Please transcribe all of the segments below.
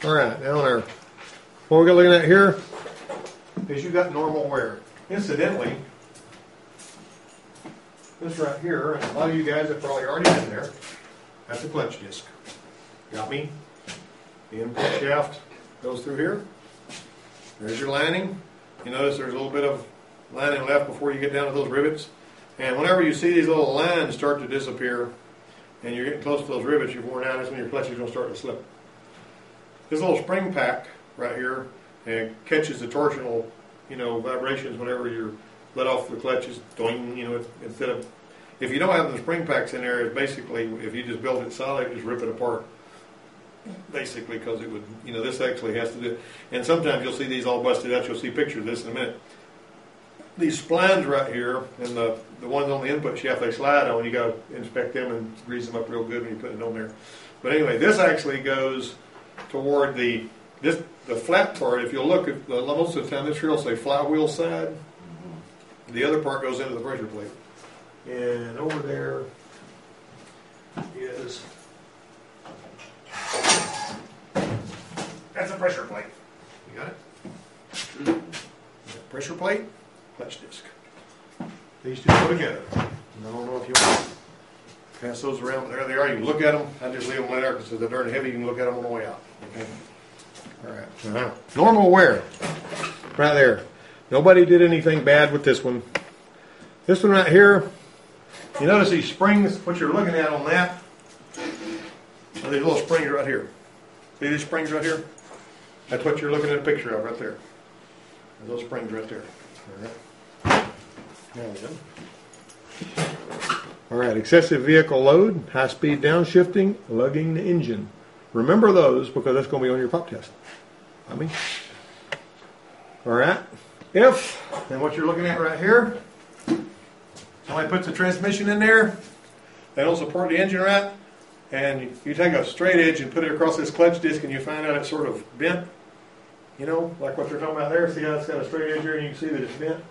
All right, down there. What we're looking at here is you got normal wear. Incidentally, this right here, and a lot of you guys have probably already been there, that's a clutch disc. Got me? The input shaft goes through here. There's your lining. You notice there's a little bit of lining left before you get down to those rivets. And whenever you see these little lines start to disappear and you're getting close to those rivets, you've worn out, that's when your clutch is going to start to slip. This little spring pack right here catches the torsional, vibrations whenever you're let off the clutches, doing, instead of, if you don't have the spring packs in there, it's basically, if you just build it solid, just rip it apart. Basically, because it would, this actually has to do, and sometimes you'll see these all busted out, you'll see pictures of this in a minute. These splines right here, and the ones on the input shaft they slide on, you got to inspect them and grease them up real good when you put it on there. But anyway, this actually goes toward the flat part. If you'll look at most of the time, this here will say flywheel side. The other part goes into the pressure plate. And over there is, that's a pressure plate. You got it? Pressure plate, clutch disc. These two go together. I don't know if you want to pass those around, but there they are. You can look at them. I just leave them right there because they're darn heavy. You can look at them on the way out. Okay. All right. Now, normal wear, right there. Nobody did anything bad with this one. This one right here, you notice these springs, what you're looking at on that, are these little springs right here. See these springs right here? That's what you're looking at a picture of right there. Those springs right there. All right. Now then. All right, excessive vehicle load, high-speed downshifting, lugging the engine. Remember those because that's going to be on your pop test. All right. If, and what you're looking at right here, somebody puts a transmission in there, they don't support the engine right, and you take a straight edge and put it across this clutch disc and you find out it's sort of bent, like what they're talking about there. See how it's got a straight edge here and you can see that it's bent?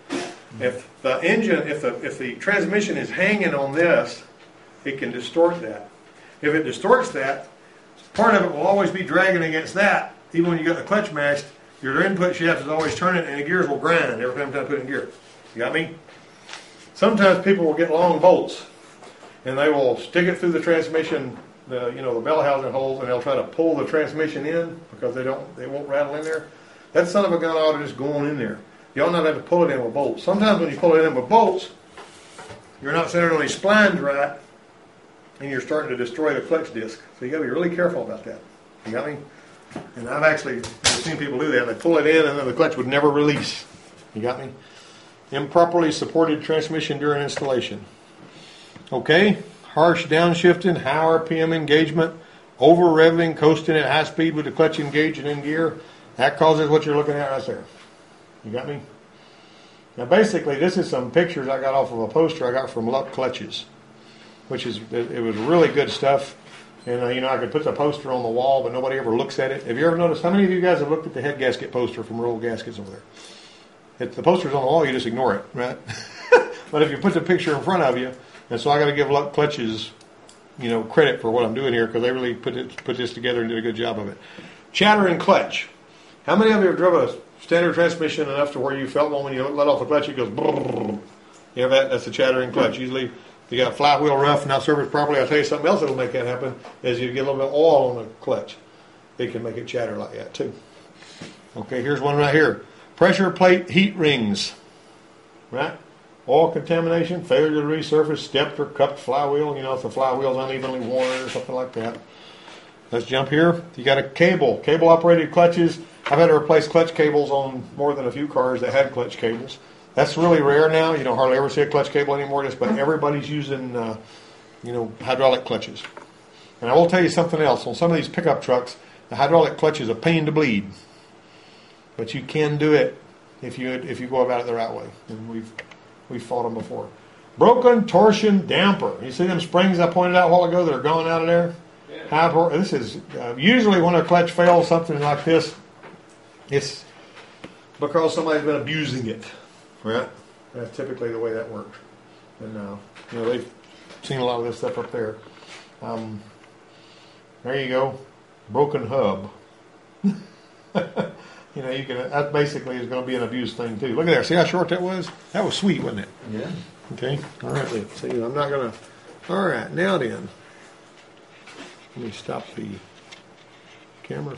If the engine, if the transmission is hanging on this, it can distort that. If it distorts that, part of it will always be dragging against that. Even when you got the clutch mashed, your input shaft is always turning and the gears will grind every time you put it in gear. You got me? Sometimes people will get long bolts and they will stick it through the transmission, the bell housing holes, and they'll try to pull the transmission in because they won't rattle in there. That son of a gun ought to just go on in there. You ought not have to pull it in with bolts. Sometimes when you pull it in with bolts, you're not centered on these splines right, and you're starting to destroy the clutch disc. So you got to be really careful about that. You got me? And I've actually seen people do that. They pull it in, and then the clutch would never release. You got me? Improperly supported transmission during installation. Okay, harsh downshifting, high RPM engagement, over revving, coasting at high speed with the clutch engaged and in gear. That causes what you're looking at right there. You got me? Now basically this is some pictures I got off of a poster I got from Luck Clutches, which is, it was really good stuff. And I could put the poster on the wall, but nobody ever looks at it. Have you ever noticed, how many of you guys have looked at the head gasket poster from Roll Gaskets over there? If the poster's on the wall, you just ignore it, right? But if you put the picture in front of you, and so I got to give Luck Clutches, credit for what I'm doing here because they really put this together and did a good job of it. Chattering clutch. How many of you have driven a standard transmission enough to where you felt one when you let off the clutch, it goes brrrr. You have that? That's a chattering clutch. Usually, if you got flywheel rough, not serviced properly, I'll tell you something else that'll make that happen, is you get a little bit of oil on the clutch. It can make it chatter like that too. Okay, here's one right here. Pressure plate heat rings. Right? Oil contamination, failure to resurface, stepped or cupped flywheel. If the flywheel's unevenly worn or something like that. Let's jump here. You got a cable operated clutches. I've had to replace clutch cables on more than a few cars that had clutch cables. That's really rare now. You don't hardly ever see a clutch cable anymore, but everybody's using, hydraulic clutches. And I will tell you something else. On some of these pickup trucks, the hydraulic clutch is a pain to bleed. But you can do it if you go about it the right way. And we've fought them before. Broken torsion damper. You see them springs I pointed out a while ago that are gone out of there? Yeah. This is usually when a clutch fails, something like this, it's because somebody's been abusing it, right? That's typically the way that works. And they've seen a lot of this stuff up there. There you go, broken hub. You know, you can. That basically is going to be an abuse thing too. Look at there. See how short that was? That was sweet, wasn't it? Yeah. Okay. All right. Then. See, I'm not going to. All right. Now then, let me stop the camera.